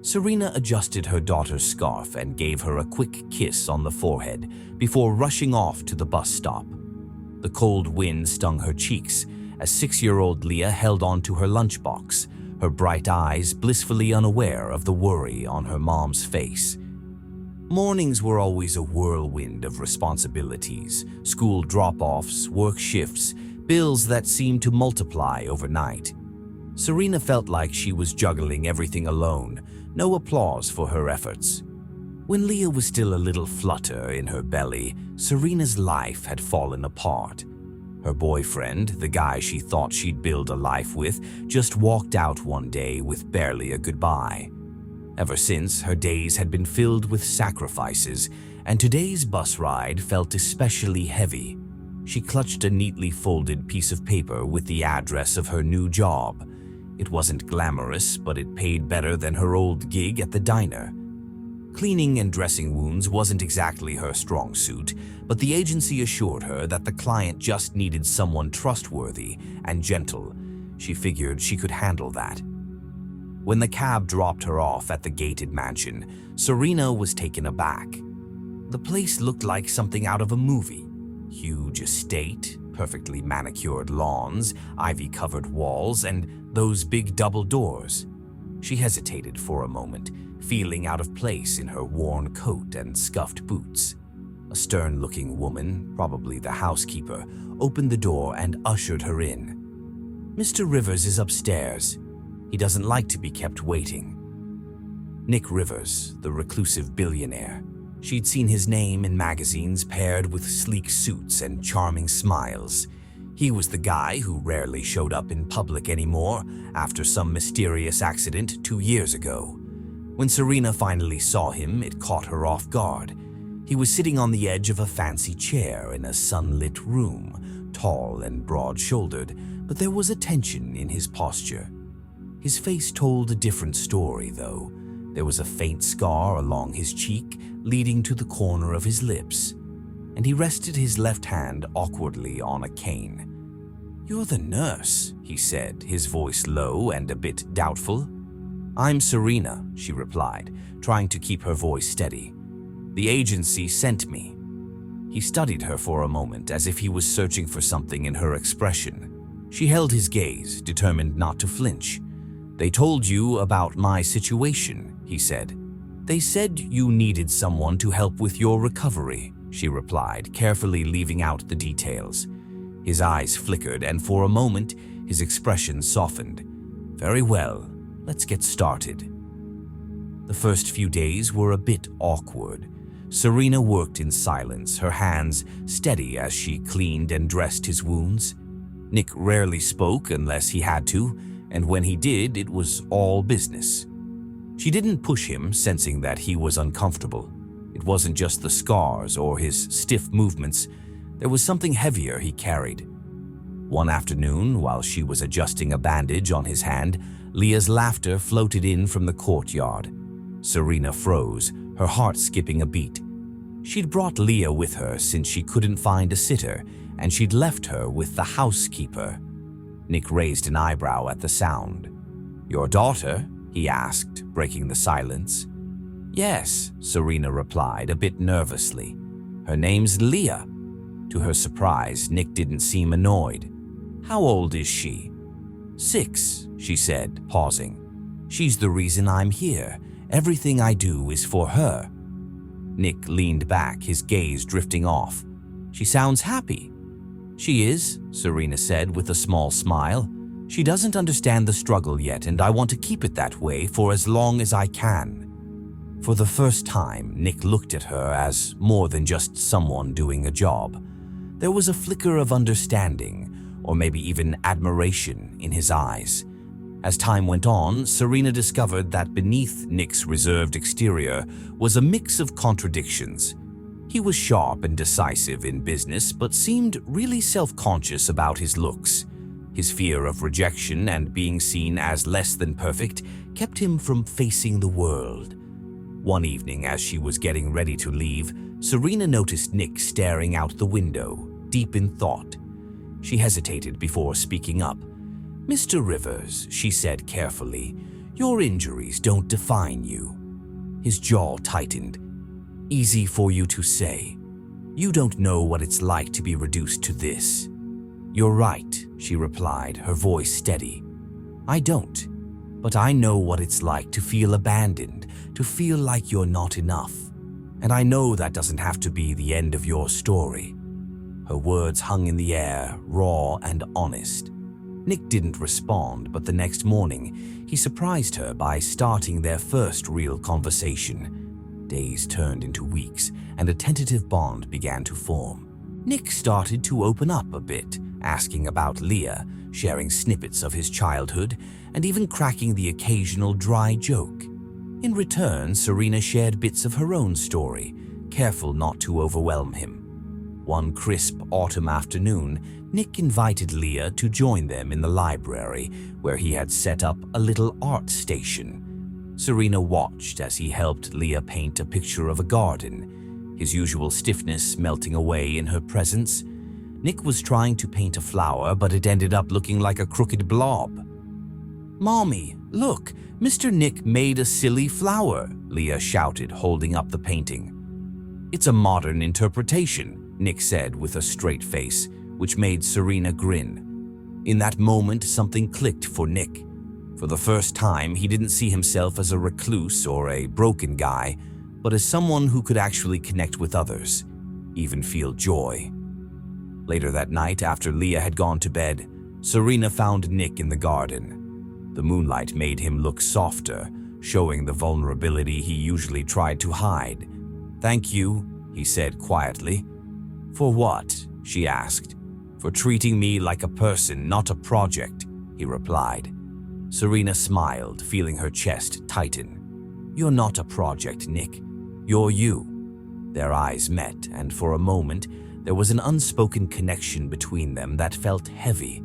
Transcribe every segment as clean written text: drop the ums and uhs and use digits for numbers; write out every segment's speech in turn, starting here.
Serena adjusted her daughter's scarf and gave her a quick kiss on the forehead before rushing off to the bus stop. The cold wind stung her cheeks as 6-year-old Leah held onto her lunchbox, her bright eyes blissfully unaware of the worry on her mom's face. Mornings were always a whirlwind of responsibilities, school drop-offs, work shifts, bills that seemed to multiply overnight. Serena felt like she was juggling everything alone, no applause for her efforts. When Leah was still a little flutter in her belly, Serena's life had fallen apart. Her boyfriend, the guy she thought she'd build a life with, just walked out one day with barely a goodbye. Ever since, her days had been filled with sacrifices, and today's bus ride felt especially heavy. She clutched a neatly folded piece of paper with the address of her new job. It wasn't glamorous, but it paid better than her old gig at the diner. Cleaning and dressing wounds wasn't exactly her strong suit, but the agency assured her that the client just needed someone trustworthy and gentle. She figured she could handle that. When the cab dropped her off at the gated mansion, Serena was taken aback. The place looked like something out of a movie. Huge estate, perfectly manicured lawns, ivy-covered walls, and those big double doors. She hesitated for a moment, feeling out of place in her worn coat and scuffed boots. A stern-looking woman, probably the housekeeper, opened the door and ushered her in. "Mr. Rivers is upstairs. He doesn't like to be kept waiting." Nick Rivers, the reclusive billionaire. She'd seen his name in magazines paired with sleek suits and charming smiles. He was the guy who rarely showed up in public anymore after some mysterious accident 2 years ago. When Serena finally saw him, it caught her off guard. He was sitting on the edge of a fancy chair in a sunlit room, tall and broad-shouldered, but there was a tension in his posture. His face told a different story, though. There was a faint scar along his cheek, leading to the corner of his lips, and he rested his left hand awkwardly on a cane. "You're the nurse," he said, his voice low and a bit doubtful. "I'm Serena," she replied, trying to keep her voice steady. "The agency sent me." He studied her for a moment as if he was searching for something in her expression. She held his gaze, determined not to flinch. "They told you about my situation," he said. "They said you needed someone to help with your recovery," she replied, carefully leaving out the details. His eyes flickered, and for a moment, his expression softened. "Very well, let's get started." The first few days were a bit awkward. Serena worked in silence, her hands steady as she cleaned and dressed his wounds. Nick rarely spoke unless he had to, and when he did, it was all business. She didn't push him, sensing that he was uncomfortable. It wasn't just the scars or his stiff movements. There was something heavier he carried. One afternoon, while she was adjusting a bandage on his hand, Leah's laughter floated in from the courtyard. Serena froze, her heart skipping a beat. She'd brought Leah with her since she couldn't find a sitter, and she'd left her with the housekeeper. Nick raised an eyebrow at the sound. "Your daughter?" he asked, breaking the silence. "Yes," Serena replied, a bit nervously. "Her name's Leah." To her surprise, Nick didn't seem annoyed. "How old is she?" "6, she said, pausing. "She's the reason I'm here. Everything I do is for her." Nick leaned back, his gaze drifting off. "She sounds happy." "She is," Serena said with a small smile. "She doesn't understand the struggle yet, and I want to keep it that way for as long as I can." For the first time, Nick looked at her as more than just someone doing a job. There was a flicker of understanding, or maybe even admiration, in his eyes. As time went on, Serena discovered that beneath Nick's reserved exterior was a mix of contradictions. He was sharp and decisive in business, but seemed really self-conscious about his looks. His fear of rejection and being seen as less than perfect kept him from facing the world. One evening, as she was getting ready to leave, Serena noticed Nick staring out the window, deep in thought. She hesitated before speaking up. "Mr. Rivers," she said carefully, Your injuries don't define you." His jaw tightened. "Easy for you to say. You don't know what it's like to be reduced to this." "You're right," she replied, her voice steady. "I don't. But I know what it's like to feel abandoned, to feel like you're not enough. And I know that doesn't have to be the end of your story." Her words hung in the air, raw and honest. Nick didn't respond, but the next morning, he surprised her by starting their first real conversation. Days turned into weeks, and a tentative bond began to form. Nick started to open up a bit, asking about Leah, sharing snippets of his childhood, and even cracking the occasional dry joke. In return, Serena shared bits of her own story, careful not to overwhelm him. One crisp autumn afternoon, Nick invited Leah to join them in the library, where he had set up a little art station. Serena watched as he helped Leah paint a picture of a garden, his usual stiffness melting away in her presence. Nick was trying to paint a flower, but it ended up looking like a crooked blob. "Mommy, look, Mr. Nick made a silly flower," Leah shouted, holding up the painting. "It's a modern interpretation," Nick said with a straight face, which made Serena grin. In that moment, something clicked for Nick. For the first time, he didn't see himself as a recluse or a broken guy, but as someone who could actually connect with others, even feel joy. Later that night, after Leah had gone to bed, Serena found Nick in the garden. The moonlight made him look softer, showing the vulnerability he usually tried to hide. "Thank you," he said quietly. "For what?" she asked. "For treating me like a person, not a project," he replied. Serena smiled, feeling her chest tighten. "You're not a project, Nick. You're you." Their eyes met, and for a moment, there was an unspoken connection between them that felt heavy.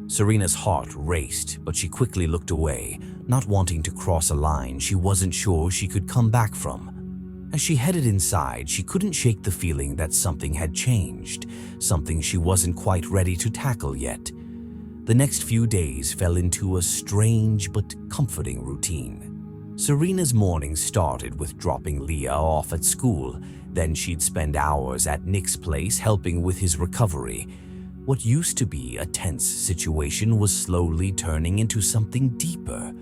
Serena's heart raced, but she quickly looked away, not wanting to cross a line she wasn't sure she could come back from. As she headed inside, she couldn't shake the feeling that something had changed, something she wasn't quite ready to tackle yet. The next few days fell into a strange but comforting routine. Serena's mornings started with dropping Leah off at school. Then she'd spend hours at Nick's place helping with his recovery. What used to be a tense situation was slowly turning into something deeper,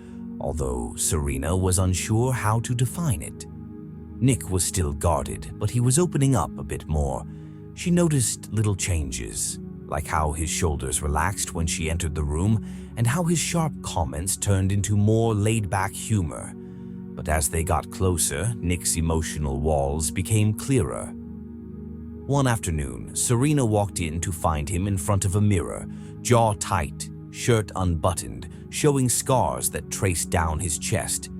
although Serena was unsure how to define it. Nick was still guarded, but he was opening up a bit more. She noticed little changes, like how his shoulders relaxed when she entered the room and how his sharp comments turned into more laid-back humor. But as they got closer, Nick's emotional walls became clearer. One afternoon, Serena walked in to find him in front of a mirror, jaw tight, shirt unbuttoned, showing scars that traced down his chest,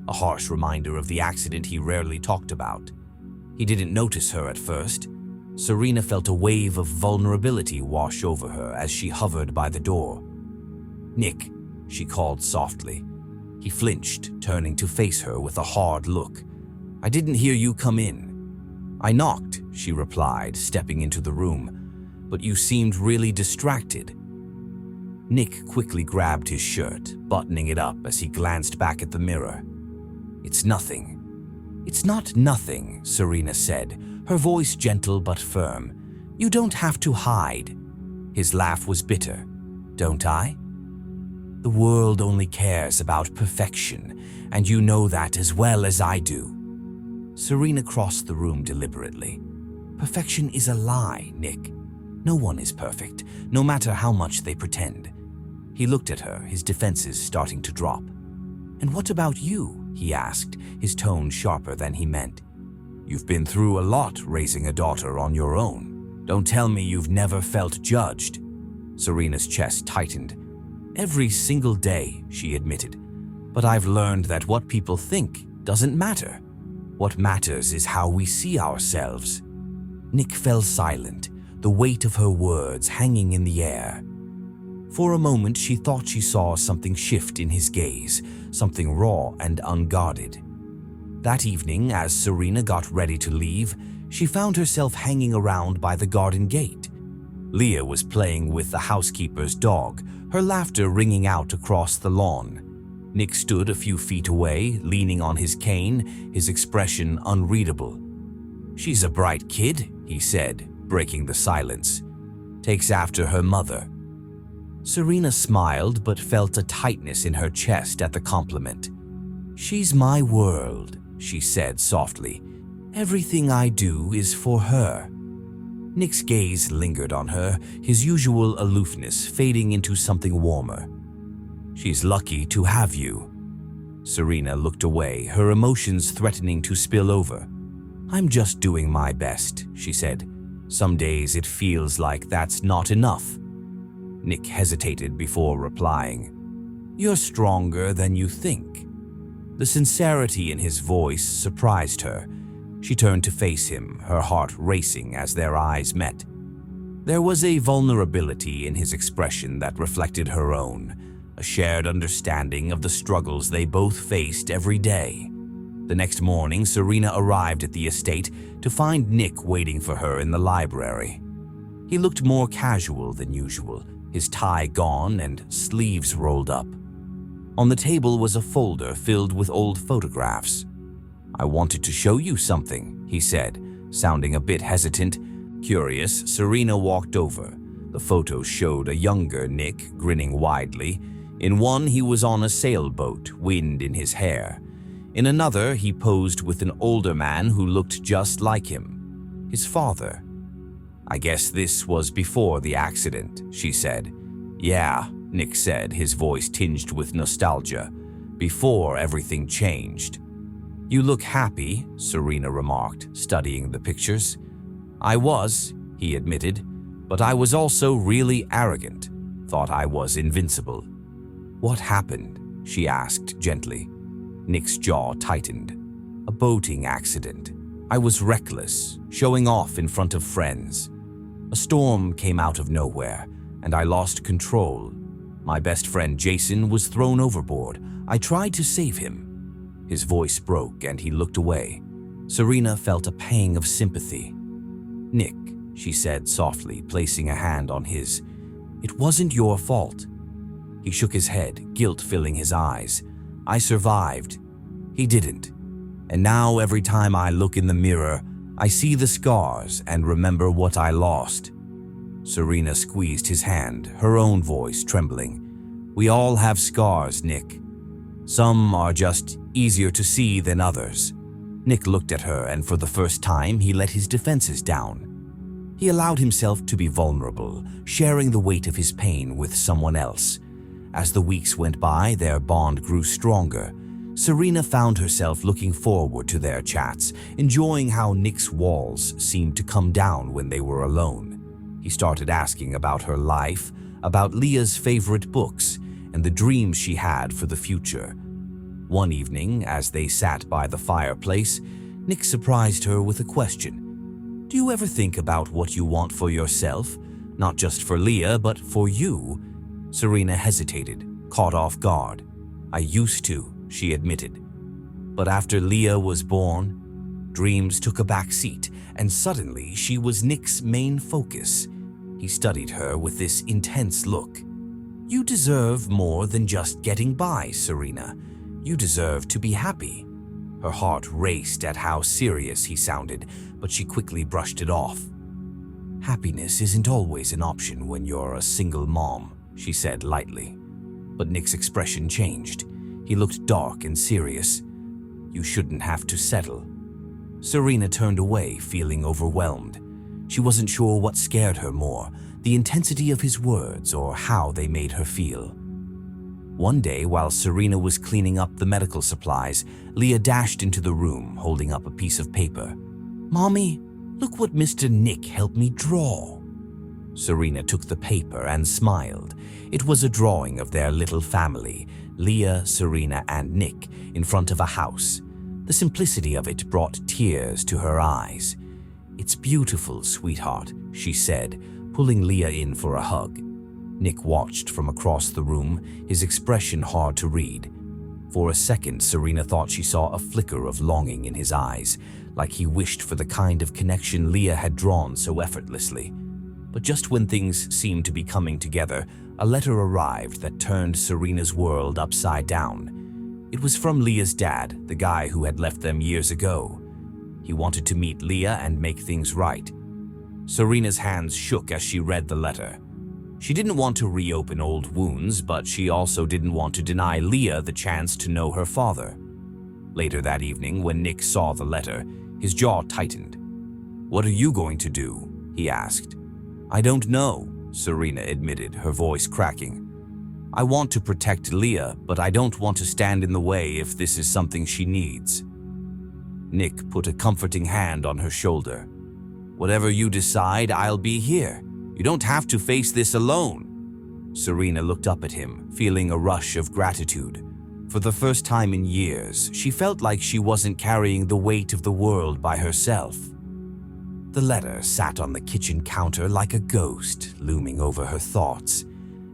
a harsh reminder of the accident he rarely talked about. He didn't notice her at first. Serena felt a wave of vulnerability wash over her as she hovered by the door. "Nick," she called softly. He flinched, turning to face her with a hard look. "I didn't hear you come in." "I knocked," she replied, stepping into the room, "but you seemed really distracted." Nick quickly grabbed his shirt, buttoning it up as he glanced back at the mirror. "It's nothing." "It's not nothing," Serena said, her voice gentle but firm. "You don't have to hide." His laugh was bitter. "Don't I? The world only cares about perfection, and you know that as well as I do." Serena crossed the room deliberately. "Perfection is a lie, Nick. No one is perfect, no matter how much they pretend." He looked at her, his defenses starting to drop. "And what about you?" he asked, his tone sharper than he meant. "You've been through a lot raising a daughter on your own. Don't tell me you've never felt judged." Serena's chest tightened. "Every single day," she admitted. "But I've learned that what people think doesn't matter. What matters is how we see ourselves." Nick fell silent, the weight of her words hanging in the air. For a moment, she thought she saw something shift in his gaze, something raw and unguarded. That evening, as Serena got ready to leave, she found herself hanging around by the garden gate. Leah was playing with the housekeeper's dog, her laughter ringing out across the lawn. Nick stood a few feet away, leaning on his cane, his expression unreadable. "She's a bright kid," he said, breaking the silence. "Takes after her mother." Serena smiled but felt a tightness in her chest at the compliment. "She's my world," she said softly. "Everything I do is for her." Nick's gaze lingered on her, his usual aloofness fading into something warmer. "She's lucky to have you." Serena looked away, her emotions threatening to spill over. "I'm just doing my best," she said. "Some days it feels like that's not enough." Nick hesitated before replying. "You're stronger than you think." The sincerity in his voice surprised her. She turned to face him, her heart racing as their eyes met. There was a vulnerability in his expression that reflected her own, a shared understanding of the struggles they both faced every day. The next morning, Serena arrived at the estate to find Nick waiting for her in the library. He looked more casual than usual, his tie gone and sleeves rolled up. On the table was a folder filled with old photographs. "I wanted to show you something," he said, sounding a bit hesitant. Curious, Serena walked over. The photos showed a younger Nick grinning widely. In one, he was on a sailboat, wind in his hair. In another, he posed with an older man who looked just like him, his father. "I guess this was before the accident," she said. "Yeah," Nick said, his voice tinged with nostalgia. "Before everything changed." "You look happy," Serena remarked, studying the pictures. "I was," he admitted, "but I was also really arrogant. Thought I was invincible." "What happened?" she asked gently. Nick's jaw tightened. "A boating accident. I was reckless, showing off in front of friends. A storm came out of nowhere, and I lost control. My best friend Jason was thrown overboard. I tried to save him." His voice broke and he looked away. Serena felt a pang of sympathy. "Nick," she said softly, placing a hand on his, "it wasn't your fault." He shook his head, guilt filling his eyes. "I survived. He didn't. And now every time I look in the mirror, I see the scars and remember what I lost." Serena squeezed his hand, her own voice trembling. "We all have scars, Nick. Some are just easier to see than others." Nick looked at her, and for the first time, he let his defenses down. He allowed himself to be vulnerable, sharing the weight of his pain with someone else. As the weeks went by, their bond grew stronger. Serena found herself looking forward to their chats, enjoying how Nick's walls seemed to come down when they were alone. He started asking about her life, about Leah's favorite books, and the dreams she had for the future. One evening, as they sat by the fireplace, Nick surprised her with a question. "Do you ever think about what you want for yourself? Not just for Leah, but for you?" Serena hesitated, caught off guard. "I used to," she admitted. But after Leah was born, dreams took a back seat, and suddenly she was Nick's main focus. He studied her with this intense look. "You deserve more than just getting by, Serena. You deserve to be happy." Her heart raced at how serious he sounded, but she quickly brushed it off. "Happiness isn't always an option when you're a single mom," she said lightly. But Nick's expression changed. He looked dark and serious. "You shouldn't have to settle." Serena turned away, feeling overwhelmed. She wasn't sure what scared her more, the intensity of his words or how they made her feel. One day, while Serena was cleaning up the medical supplies, Leah dashed into the room, holding up a piece of paper. "Mommy, look what Mr. Nick helped me draw." Serena took the paper and smiled. It was a drawing of their little family, Leah, Serena, and Nick, in front of a house. The simplicity of it brought tears to her eyes. "It's beautiful, sweetheart," she said, pulling Leah in for a hug. Nick watched from across the room, his expression hard to read. For a second, Serena thought she saw a flicker of longing in his eyes, like he wished for the kind of connection Leah had drawn so effortlessly. But just when things seemed to be coming together, a letter arrived that turned Serena's world upside down. It was from Leah's dad, the guy who had left them years ago. He wanted to meet Leah and make things right. Serena's hands shook as she read the letter. She didn't want to reopen old wounds, but she also didn't want to deny Leah the chance to know her father. Later that evening, when Nick saw the letter, his jaw tightened. "What are you going to do?" he asked. "I don't know," Serena admitted, her voice cracking. "I want to protect Leah, but I don't want to stand in the way if this is something she needs." Nick put a comforting hand on her shoulder. "Whatever you decide, I'll be here. You don't have to face this alone." Serena looked up at him, feeling a rush of gratitude. For the first time in years, she felt like she wasn't carrying the weight of the world by herself. The letter sat on the kitchen counter like a ghost, looming over her thoughts.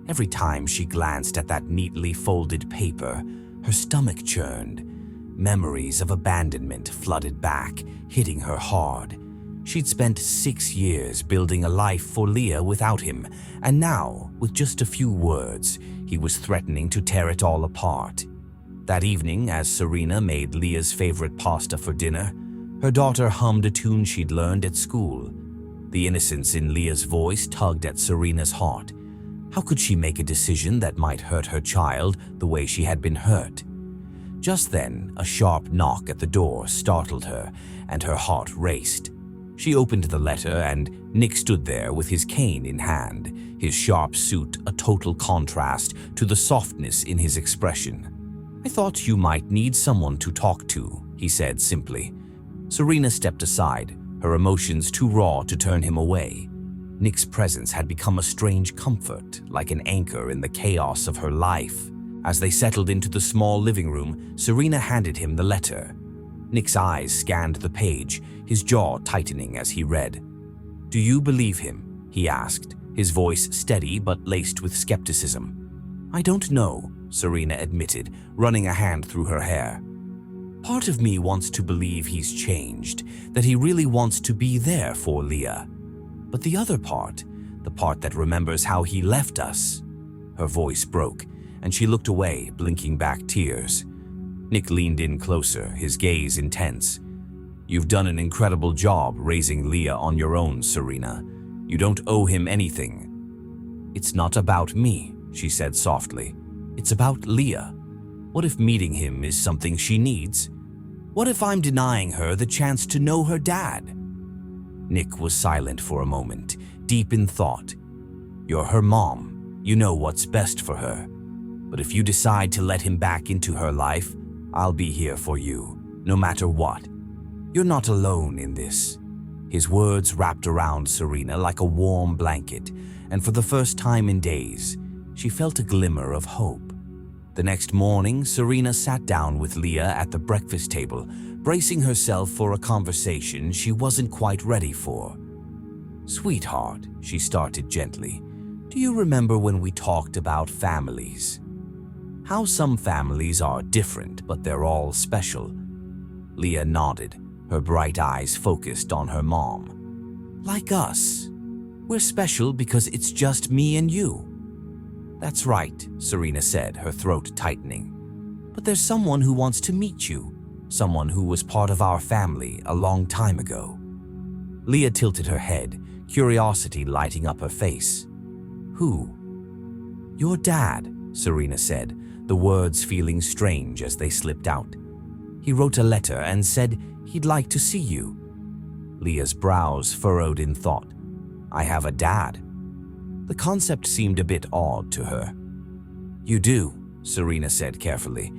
Every time she glanced at that neatly folded paper, her stomach churned. Memories of abandonment flooded back, hitting her hard. She'd spent 6 years building a life for Leah without him, and now, with just a few words, he was threatening to tear it all apart. That evening, as Serena made Leah's favorite pasta for dinner, her daughter hummed a tune she'd learned at school. The innocence in Leah's voice tugged at Serena's heart. How could she make a decision that might hurt her child the way she had been hurt? Just then, a sharp knock at the door startled her, and her heart raced. She opened the letter, and Nick stood there with his cane in hand, his sharp suit a total contrast to the softness in his expression. "I thought you might need someone to talk to," he said simply. Serena stepped aside, her emotions too raw to turn him away. Nick's presence had become a strange comfort, like an anchor in the chaos of her life. As they settled into the small living room, Serena handed him the letter. Nick's eyes scanned the page, his jaw tightening as he read. "Do you believe him?" he asked, his voice steady but laced with skepticism. "I don't know," Serena admitted, running a hand through her hair. "Part of me wants to believe he's changed, that he really wants to be there for Leah. But the other part, the part that remembers how he left us..." Her voice broke, and she looked away, blinking back tears. Nick leaned in closer, his gaze intense. "You've done an incredible job raising Leah on your own, Serena. You don't owe him anything." "It's not about me," she said softly. "It's about Leah. What if meeting him is something she needs? What if I'm denying her the chance to know her dad?" Nick was silent for a moment, deep in thought. "You're her mom. You know what's best for her. But if you decide to let him back into her life, I'll be here for you, no matter what. You're not alone in this." His words wrapped around Serena like a warm blanket, and for the first time in days, she felt a glimmer of hope. The next morning, Serena sat down with Leah at the breakfast table, bracing herself for a conversation she wasn't quite ready for. "Sweetheart," she started gently, "do you remember when we talked about families? How some families are different, but they're all special?" Leah nodded, her bright eyes focused on her mom. "Like us. We're special because it's just me and you." "That's right," Serena said, her throat tightening. "But there's someone who wants to meet you, someone who was part of our family a long time ago." Leah tilted her head, curiosity lighting up her face. "Who?" "Your dad," Serena said, the words feeling strange as they slipped out. "He wrote a letter and said he'd like to see you." Leah's brows furrowed in thought. "I have a dad?" The concept seemed a bit odd to her. "You do," Serena said carefully,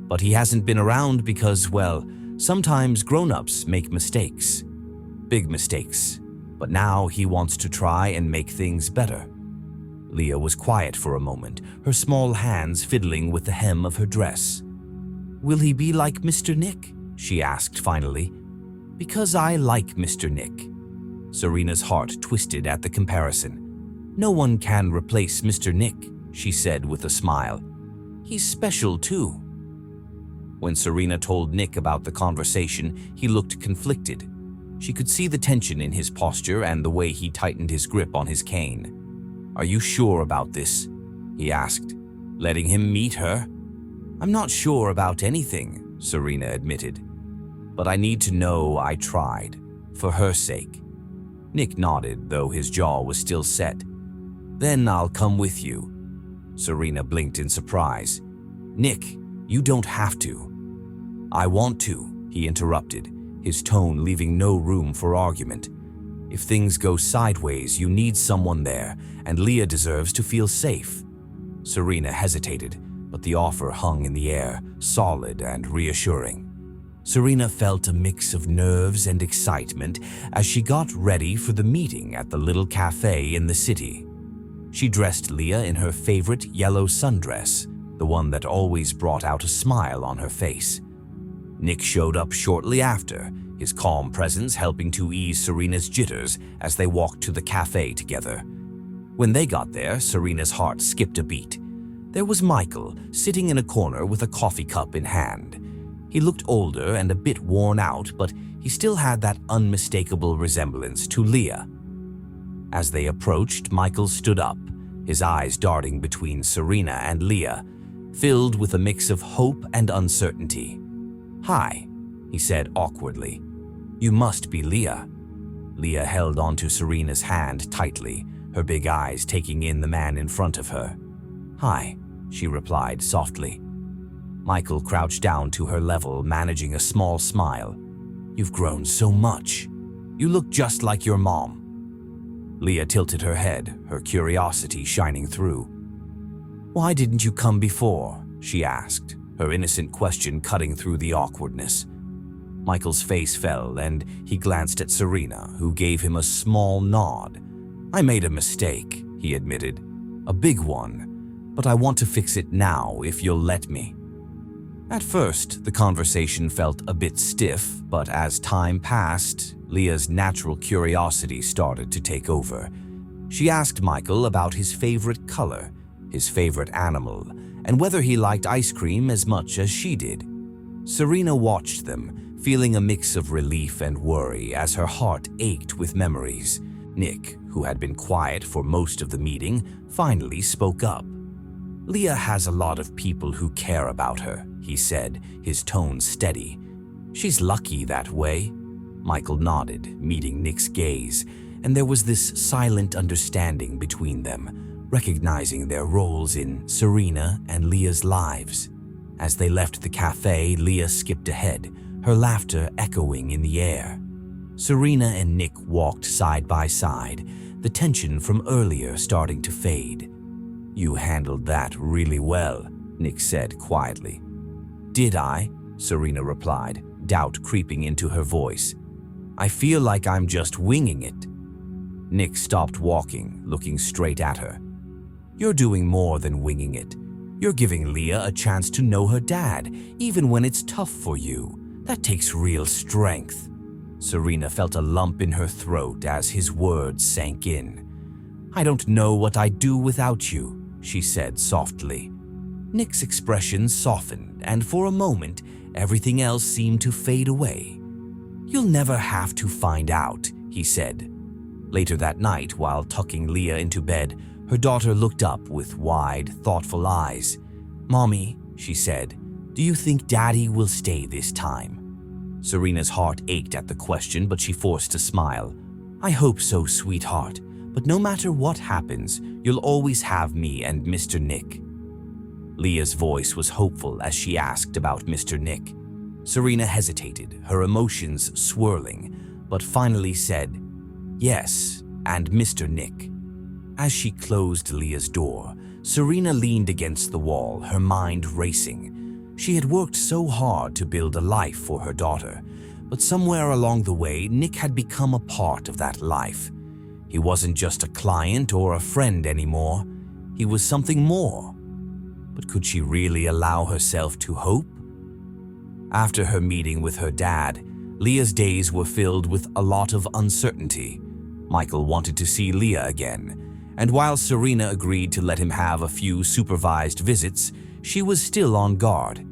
"but he hasn't been around because, well, sometimes grown-ups make mistakes. Big mistakes. But now he wants to try and make things better." Leah was quiet for a moment, her small hands fiddling with the hem of her dress. "Will he be like Mr. Nick?" she asked finally. "Because I like Mr. Nick." Serena's heart twisted at the comparison. "No one can replace Mr. Nick," she said with a smile. "He's special too." When Serena told Nick about the conversation, he looked conflicted. She could see the tension in his posture and the way he tightened his grip on his cane. "Are you sure about this?" he asked. "Letting him meet her?" I'm not sure about anything, Serena admitted. But I need to know I tried, for her sake. Nick nodded, though his jaw was still set. Then I'll come with you. Serena blinked in surprise. Nick, you don't have to. I want to, he interrupted, his tone leaving no room for argument. If things go sideways, you need someone there, and Leah deserves to feel safe. Serena hesitated, but the offer hung in the air, solid and reassuring. Serena felt a mix of nerves and excitement as she got ready for the meeting at the little cafe in the city. She dressed Leah in her favorite yellow sundress, the one that always brought out a smile on her face. Nick showed up shortly after, his calm presence helping to ease Serena's jitters as they walked to the cafe together. When they got there, Serena's heart skipped a beat. There was Michael, sitting in a corner with a coffee cup in hand. He looked older and a bit worn out, but he still had that unmistakable resemblance to Leah. As they approached, Michael stood up, his eyes darting between Serena and Leah, filled with a mix of hope and uncertainty. "Hi," he said awkwardly. "You must be Leah." Leah held onto Serena's hand tightly, her big eyes taking in the man in front of her. "Hi," she replied softly. Michael crouched down to her level, managing a small smile. "You've grown so much. You look just like your mom." Leah tilted her head, her curiosity shining through. "Why didn't you come before?" she asked, her innocent question cutting through the awkwardness. Michael's face fell, and he glanced at Serena, who gave him a small nod. "I made a mistake," he admitted. "A big one, but I want to fix it now if you'll let me." At first, the conversation felt a bit stiff, but as time passed, Leah's natural curiosity started to take over. She asked Michael about his favorite color, his favorite animal, and whether he liked ice cream as much as she did. Serena watched them, feeling a mix of relief and worry as her heart ached with memories. Nick, who had been quiet for most of the meeting, finally spoke up. "Leah has a lot of people who care about her," he said, his tone steady. "She's lucky that way." Michael nodded, meeting Nick's gaze, and there was this silent understanding between them, recognizing their roles in Serena and Leah's lives. As they left the cafe, Leah skipped ahead, her laughter echoing in the air. Serena and Nick walked side by side, the tension from earlier starting to fade. "You handled that really well," Nick said quietly. "Did I?" Serena replied, doubt creeping into her voice. "I feel like I'm just winging it." Nick stopped walking, looking straight at her. "You're doing more than winging it. You're giving Leah a chance to know her dad, even when it's tough for you. That takes real strength." Serena felt a lump in her throat as his words sank in. "I don't know what I'd do without you," she said softly. Nick's expression softened, and for a moment, everything else seemed to fade away. "You'll never have to find out," he said. Later that night, while tucking Leah into bed, her daughter looked up with wide, thoughtful eyes. "Mommy," she said, "do you think Daddy will stay this time?" Serena's heart ached at the question, but she forced a smile. "I hope so, sweetheart, but no matter what happens, you'll always have me and Mr. Nick." Leah's voice was hopeful as she asked about Mr. Nick. Serena hesitated, her emotions swirling, but finally said, "Yes, and Mr. Nick." As she closed Leah's door, Serena leaned against the wall, her mind racing. She had worked so hard to build a life for her daughter, but somewhere along the way, Nick had become a part of that life. He wasn't just a client or a friend anymore. He was something more. But could she really allow herself to hope? After her meeting with her dad, Leah's days were filled with a lot of uncertainty. Michael wanted to see Leah again, and while Serena agreed to let him have a few supervised visits, she was still on guard.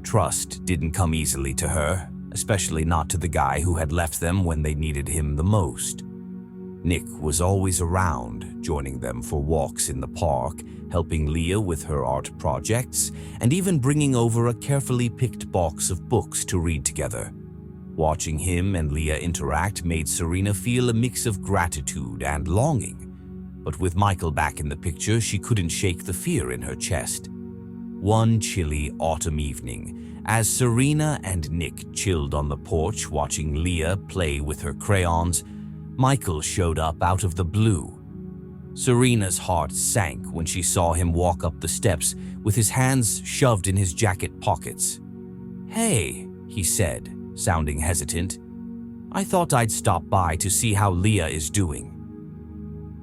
Trust didn't come easily to her, especially not to the guy who had left them when they needed him the most. Nick was always around, joining them for walks in the park, helping Leah with her art projects, and even bringing over a carefully picked box of books to read together. Watching him and Leah interact made Serena feel a mix of gratitude and longing. But with Michael back in the picture, she couldn't shake the fear in her chest. One chilly autumn evening, as Serena and Nick chilled on the porch watching Leah play with her crayons, Michael showed up out of the blue. Serena's heart sank when she saw him walk up the steps with his hands shoved in his jacket pockets. "Hey," he said, sounding hesitant. "I thought I'd stop by to see how Leah is doing."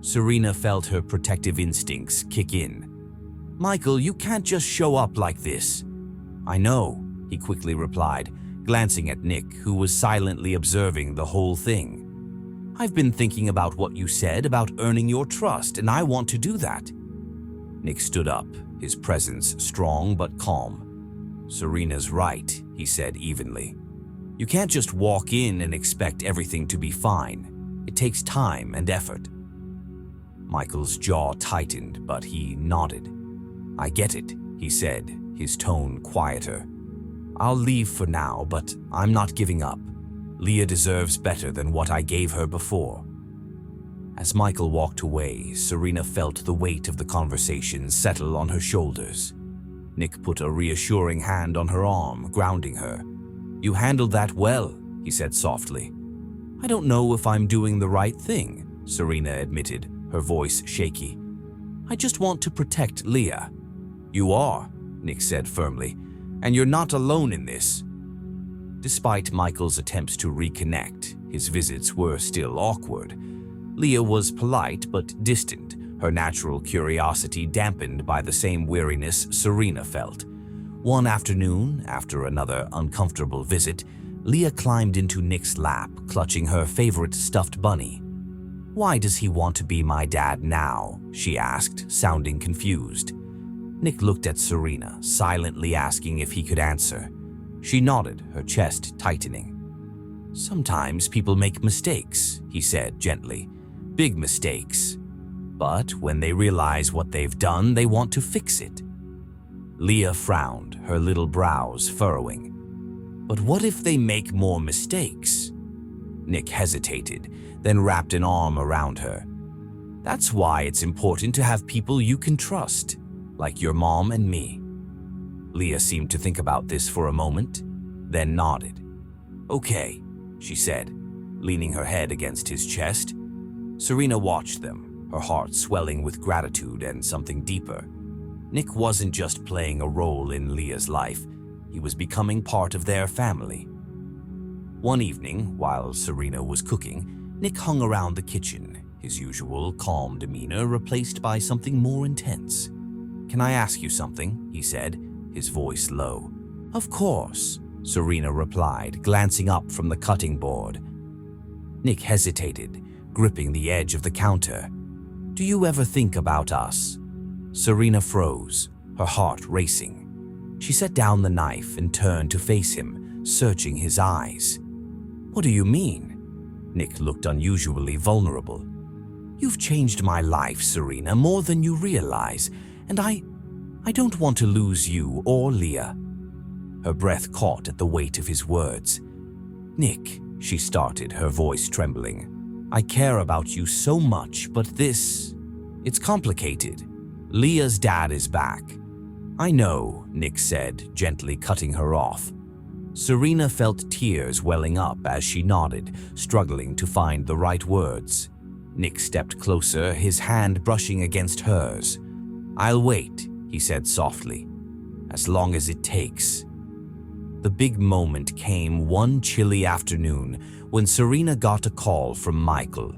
Serena felt her protective instincts kick in. "Michael, you can't just show up like this." "I know," he quickly replied, glancing at Nick, who was silently observing the whole thing. "I've been thinking about what you said about earning your trust, and I want to do that." Nick stood up, his presence strong but calm. "Serena's right," he said evenly. "You can't just walk in and expect everything to be fine. It takes time and effort." Michael's jaw tightened, but he nodded. "I get it," he said, his tone quieter. "I'll leave for now, but I'm not giving up. Leah deserves better than what I gave her before." As Michael walked away, Serena felt the weight of the conversation settle on her shoulders. Nick put a reassuring hand on her arm, grounding her. "You handled that well," he said softly. "I don't know if I'm doing the right thing," Serena admitted, her voice shaky. "I just want to protect Leah." "You are," Nick said firmly, "and you're not alone in this." Despite Michael's attempts to reconnect, his visits were still awkward. Leah was polite but distant, her natural curiosity dampened by the same weariness Serena felt. One afternoon, after another uncomfortable visit, Leah climbed into Nick's lap, clutching her favorite stuffed bunny. "Why does he want to be my dad now?" she asked, sounding confused. Nick looked at Serena, silently asking if he could answer. She nodded, her chest tightening. "Sometimes people make mistakes," he said gently. "Big mistakes. But when they realize what they've done, they want to fix it." Leah frowned, her little brows furrowing. "But what if they make more mistakes?" Nick hesitated, then wrapped an arm around her. "That's why it's important to have people you can trust, like your mom and me." Leah seemed to think about this for a moment, then nodded. "Okay," she said, leaning her head against his chest. Serena watched them, her heart swelling with gratitude and something deeper. Nick wasn't just playing a role in Leah's life, he was becoming part of their family. One evening, while Serena was cooking, Nick hung around the kitchen, his usual calm demeanor replaced by something more intense. "Can I ask you something?" he said, his voice low. "Of course," Serena replied, glancing up from the cutting board. Nick hesitated, gripping the edge of the counter. "Do you ever think about us?" Serena froze, her heart racing. She set down the knife and turned to face him, searching his eyes. "What do you mean?" Nick looked unusually vulnerable. "You've changed my life, Serena, more than you realize, and I don't want to lose you or Leah." Her breath caught at the weight of his words. "Nick," she started, her voice trembling, "I care about you so much, but it's complicated. Leah's dad is back." "I know," Nick said, gently cutting her off. Serena felt tears welling up as she nodded, struggling to find the right words. Nick stepped closer, his hand brushing against hers. "I'll wait," he said softly, "as long as it takes." The big moment came one chilly afternoon when Serena got a call from Michael.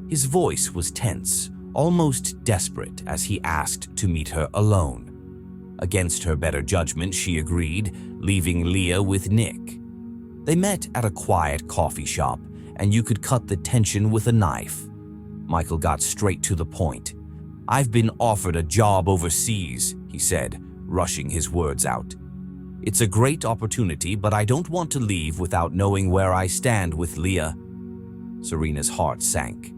His voice was tense, almost desperate as he asked to meet her alone. Against her better judgment, she agreed, leaving Leah with Nick. They met at a quiet coffee shop, and you could cut the tension with a knife. Michael got straight to the point. "I've been offered a job overseas," he said, rushing his words out. "It's a great opportunity, but I don't want to leave without knowing where I stand with Leah." Serena's heart sank.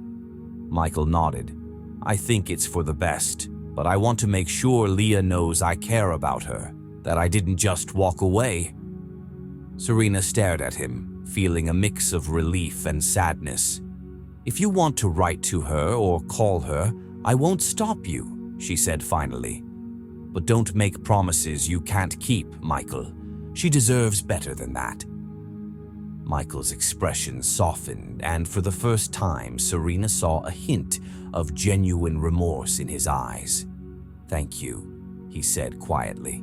Michael nodded. I think it's for the best, but I want to make sure Leah knows I care about her, that I didn't just walk away. Serena stared at him, feeling a mix of relief and sadness. If you want to write to her or call her, I won't stop you, she said finally. But don't make promises you can't keep, Michael. She deserves better than that. Michael's expression softened, and for the first time, Serena saw a hint of genuine remorse in his eyes. Thank you, he said quietly.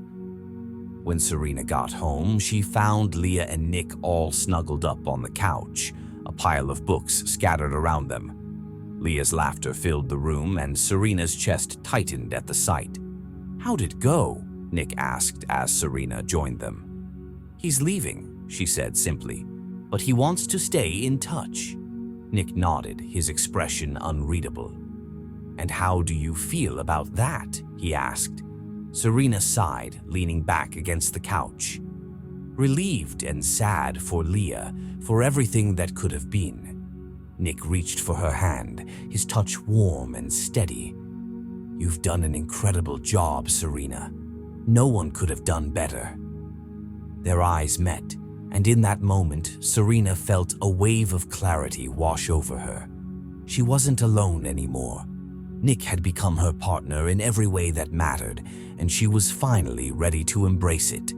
When Serena got home, she found Leah and Nick all snuggled up on the couch, a pile of books scattered around them. Leah's laughter filled the room, and Serena's chest tightened at the sight. How'd it go? Nick asked as Serena joined them. He's leaving, she said simply, but he wants to stay in touch. Nick nodded, his expression unreadable. And how do you feel about that? He asked. Serena sighed, leaning back against the couch. Relieved and sad for Leah, for everything that could have been. Nick reached for her hand, his touch warm and steady. You've done an incredible job, Serena. No one could have done better. Their eyes met, and in that moment, Serena felt a wave of clarity wash over her. She wasn't alone anymore. Nick had become her partner in every way that mattered, and she was finally ready to embrace it.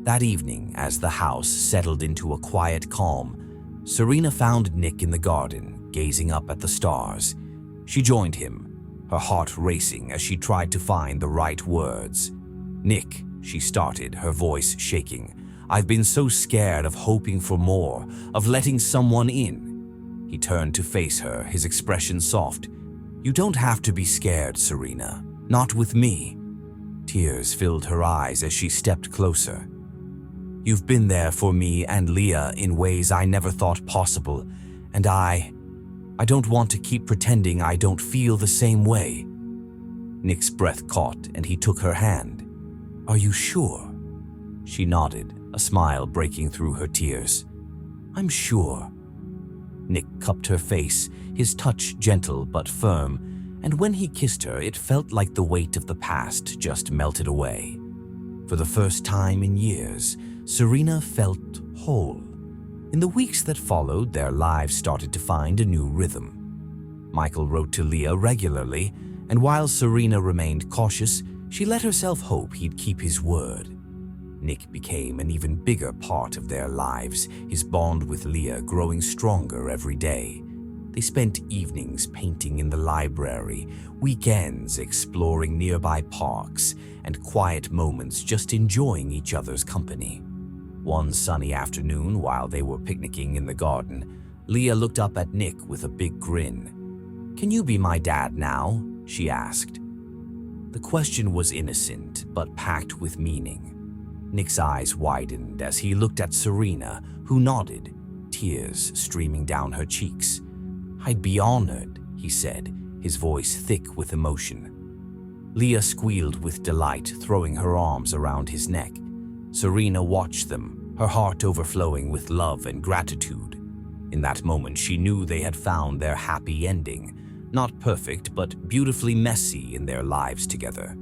That evening, as the house settled into a quiet calm, Serena found Nick in the garden, gazing up at the stars. She joined him, her heart racing as she tried to find the right words. Nick, she started, her voice shaking. I've been so scared of hoping for more, of letting someone in. He turned to face her, his expression soft. You don't have to be scared, Serena. Not with me. Tears filled her eyes as she stepped closer. You've been there for me and Leah in ways I never thought possible, and I don't want to keep pretending I don't feel the same way. Nick's breath caught and he took her hand. Are you sure? She nodded, a smile breaking through her tears. I'm sure. Nick cupped her face, his touch gentle but firm, and when he kissed her, it felt like the weight of the past just melted away. For the first time in years, Serena felt whole. In the weeks that followed, their lives started to find a new rhythm. Michael wrote to Leah regularly, and while Serena remained cautious, she let herself hope he'd keep his word. Nick became an even bigger part of their lives, his bond with Leah growing stronger every day. They spent evenings painting in the library, weekends exploring nearby parks, and quiet moments just enjoying each other's company. One sunny afternoon, while they were picnicking in the garden, Leah looked up at Nick with a big grin. Can you be my dad now? She asked. The question was innocent, but packed with meaning. Nick's eyes widened as he looked at Serena, who nodded, tears streaming down her cheeks. I'd be honored, he said, his voice thick with emotion. Leah squealed with delight, throwing her arms around his neck. Serena watched them, her heart overflowing with love and gratitude. In that moment, she knew they had found their happy ending. Not perfect, but beautifully messy in their lives together.